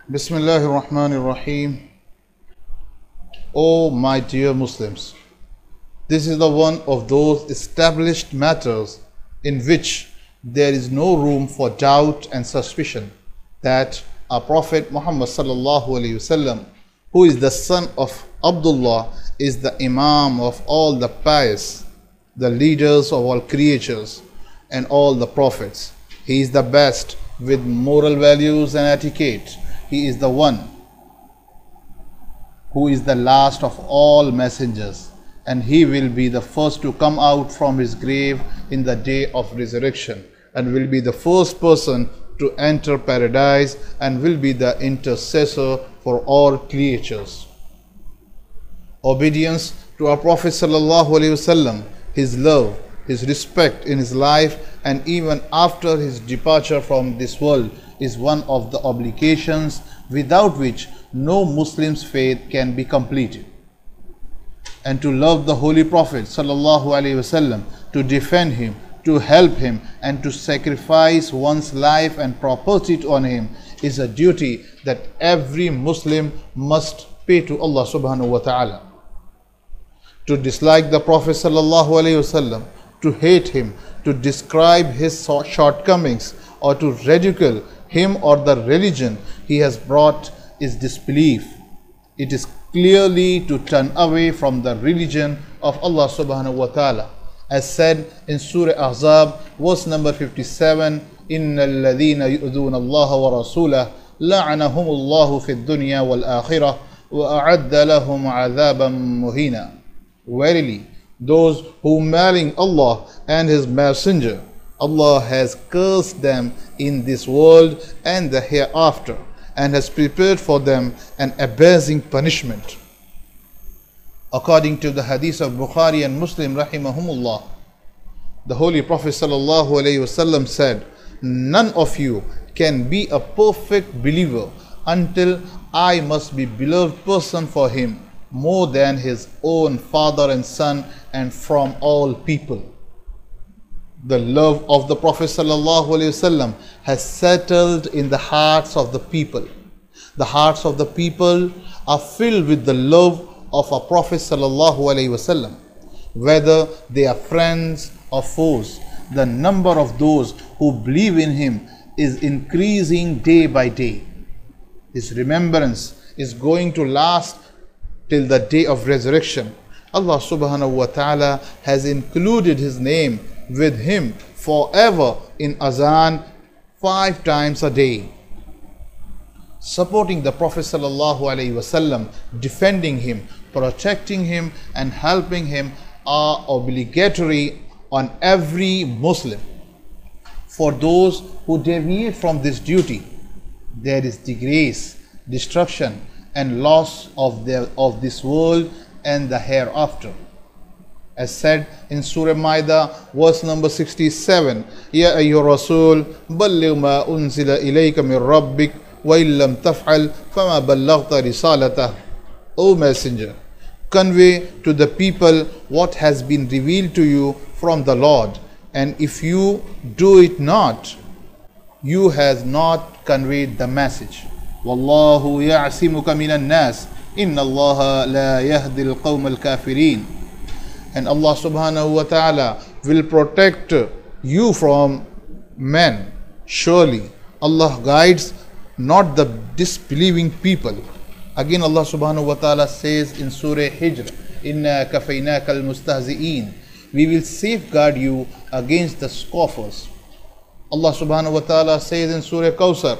Bismillahir Rahmanir Rahim. O my dear Muslims, this is the one of those established matters in which there is no room for doubt and suspicion, that our Prophet Muhammad sallallahu alaihi wasallam, who is the son of Abdullah, is the Imam of all the pious, the leaders of all creatures and all the prophets. He is the best with moral values and etiquette. He is the one who is the last of all messengers, and he will be the first to come out from his grave in the day of resurrection, and will be the first person to enter paradise, and will be the intercessor for all creatures. Obedience to our Prophet sallallahu alaihi wasallam, his love, his respect in his life, and even after his departure from this world, is one of the obligations without which no Muslim's faith can be completed. And to love the Holy Prophet sallallahu alaihi wasallam, to defend him, to help him, and to sacrifice one's life and property on him is a duty that every Muslim must pay to Allah subhanahu wa ta'ala. To dislike the Prophet sallallahu alaihi wasallam, to hate him, to describe his shortcomings, or to ridicule him or the religion he has brought is disbelief. It is clearly to turn away from the religion of Allah subhanahu wa ta'ala, as said in Surah Ahzab, verse number 57, إِنَّ الَّذِينَ يُؤْذُونَ اللَّهَ وَرَسُولَهُ لَعَنَهُمُ اللَّهُ فِي الدُّنْيَا وَالْآخِرَةِ وَأَعَدَّ لَهُمْ عَذَابًا مُهِينًا. Verily, those who malign Allah and His Messenger, Allah has cursed them in this world and the hereafter, and has prepared for them an abasing punishment. According to the hadith of Bukhari and Muslim rahimahumullah, the Holy Prophet sallallahu alaihi wasallam said, "None of you can be a perfect believer until I must be beloved person for him more than his own father and son and from all people." The love of the Prophet sallallahu alaihi wasallam has settled in the hearts of the people. The hearts of the people are filled with the love of our Prophet sallallahu alaihi wasallam, whether they are friends or foes. The number of those who believe in him is increasing day by day. His remembrance is going to last till the day of resurrection. Allah subhanahu wa ta'ala has included his name with him forever in azan 5 times a day. Supporting the Prophet sallallahu alaihi wasallam, defending him, protecting him, and helping him are obligatory on every Muslim. For those who deviate from this duty, there is disgrace, destruction, and loss of this world and the hereafter. As said in Surah Maida, verse number 67, Ya ayyuha Rasul, balligh ma unzila ilayka min rabbik, wa illam taf'al fama ballaghta risalatah. O Messenger, convey to the people what has been revealed to you from the Lord, and if you do it not, you has not conveyed the message. Wallahu ya'simuka minan nas, inna Allaha la yahdi al-qawm al-kafirin. And Allah subhanahu wa ta'ala will protect you from men. Surely Allah guides not the disbelieving people. Again Allah subhanahu wa ta'ala says in Surah Hijr, Inna kafaynaka al-mustahzi'een. We will safeguard you against the scoffers. Allah subhanahu wa ta'ala says in Surah Kawthar,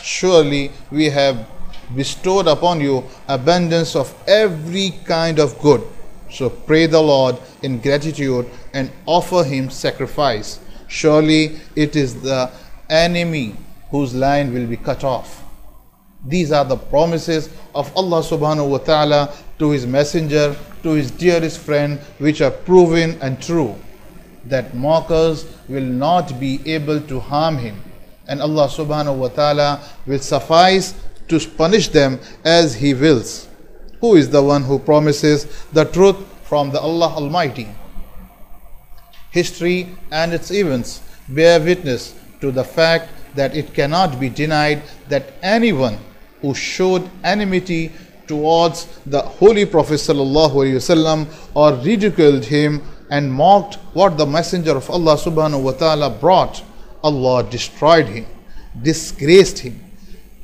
surely we have bestowed upon you abundance of every kind of good. So pray the Lord in gratitude and offer him sacrifice. Surely it is the enemy whose line will be cut off. These are the promises of Allah subhanahu wa ta'ala to his messenger, to his dearest friend, which are proven and true, that mockers will not be able to harm him, and Allah subhanahu wa ta'ala will suffice to punish them as he wills. Who is the one who promises the truth from the Allah Almighty? History and its events bear witness to the fact that it cannot be denied that anyone who showed enmity towards the Holy Prophet ﷺ or ridiculed him and mocked what the Messenger of Allah subhanahu wa ta'ala brought, Allah destroyed him, disgraced him,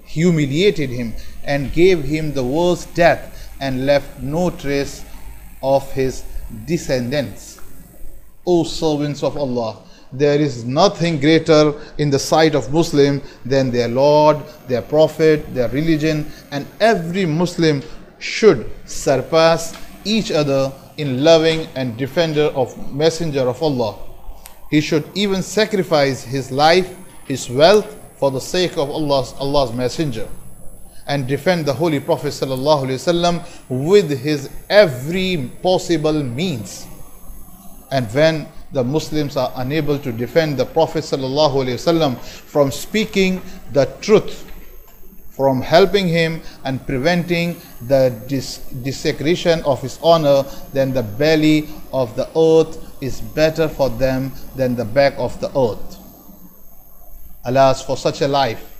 humiliated him, and gave him the worst death and left no trace of his descendants. O servants of Allah, there is nothing greater in the sight of Muslim than their Lord, their Prophet, their religion, and every Muslim should surpass each other in loving and defender of Messenger of Allah. He should even sacrifice his life, his wealth for the sake of Allah's Messenger, and defend the Holy Prophet ﷺ with his every possible means. And when the Muslims are unable to defend the Prophet ﷺ from speaking the truth, from helping him and preventing the desecration of his honor, then the belly of the earth is better for them than the back of the earth. Alas, for such a life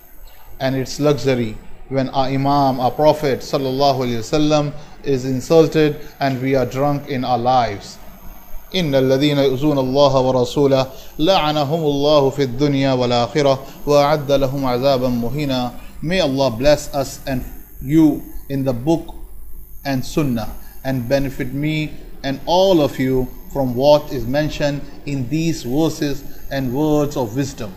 and its luxury, when our Imam, our Prophet ﷺ is insulted and we are drunk in our lives. إن الذين يؤذون الله ورسوله لعنهم الله في الدنيا والآخرة وأعد لهم عذابا مهينا. May Allah bless us and you in the book and sunnah and benefit me and all of you from what is mentioned in these verses and words of wisdom.